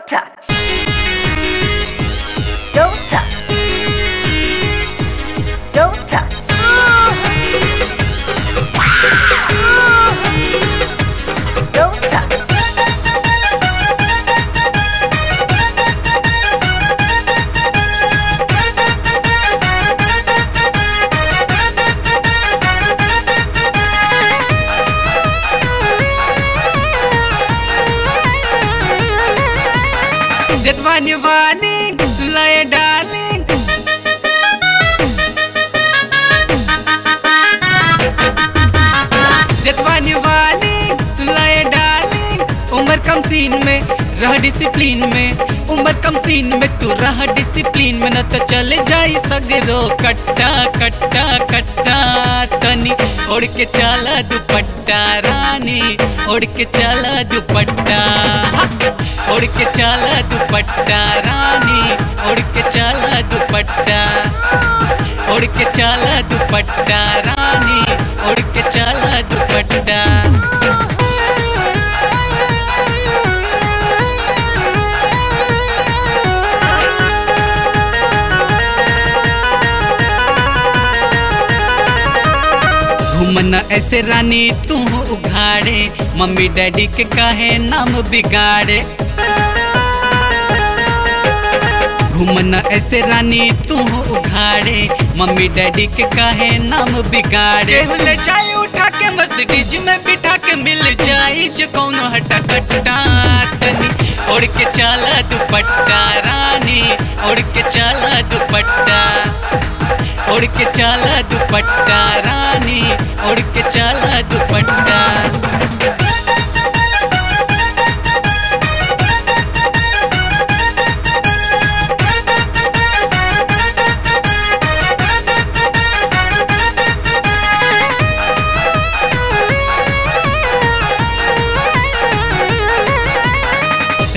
touch. Don't touch. Don't touch. Don't touch. That one you warning, lie darling. That one you warning, lie darling. उम्र कम scene में रह discipline में, उम्र कम scene में तू रह डिसिप्लिन में, न तो चले जाई सगरो कट्टा कट्टा कट्टा। तनी ओढ़ के चला दुपट्टा रानी, ओढ़ के चला दुपट्टा, ओढ़ के चला दुपट्टा रानी, ओढ़ के चला दुपट्टा, ओढ़ के चला दुपट्टा रानी, ओढ़ के चला दुपट्टा। घूमना ऐसे रानी तू उघाड़े, मम्मी डैडी के काहे नाम बिगाड़े। घूमना ऐसे रानी तू उघाड़े, मम्मी डैडी के काहे नाम बिगाड़े। ले जाए उठा के मर्सिडीज में बिठा के, मिल जाए जो कौनो हटा कट्टा। तनी ओढ़ के चला दुपट्टा रानी, ओढ़ के चला दुपट्टा, ओढ़ के चला दुपट्टा रानी, ओढ़ के चला दुपट्टा।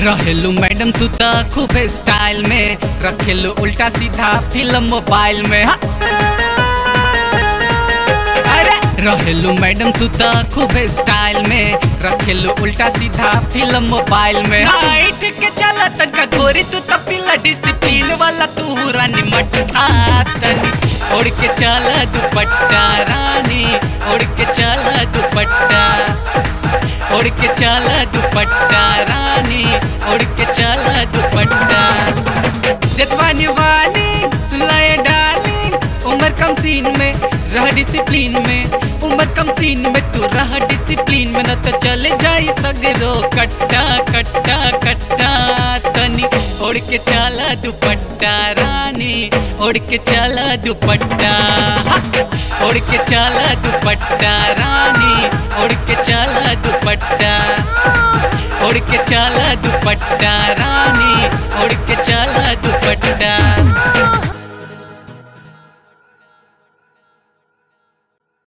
रहेलू मैडम तू तो खूब स्टाइल में, रखेलू उल्टा सीधा फिल्म मोबाइल में। अरे रहेलू मैडम तू तो खूब स्टाइल में, रखेलू उल्टा सीधा फिल्म मोबाइल में। नाइट के चला तनका गोरी तू तो पिला डिसिप्लिन वाला तू रानी मटका। तनी ओढ़ के चला दुपट्टा रानी, ओढ़ के चला दुपट्टा, ओढ़ के चला दुपट्टा रानी, ओढ़ के चला दुपट्टा। जतवानी वाली लाए डार्लिंग, उम्र कम सीन में रह डिसिप्लिन में, उम्र कम सीन में तू रह डिसिप्लिन में, न तो चले जाई सगरो कट्टा कट्टा कट्टा। तनी ओढ़ के चला दुपट्टा रानी, ओढ़ के चला दुपट्टा, ओढ़ के चला दुपट्टा रानी, ओढ़ के चला दुपट्टा, ओढ़ के चला दुपट्टा रानी, ओढ़ के चला दुपट्टा।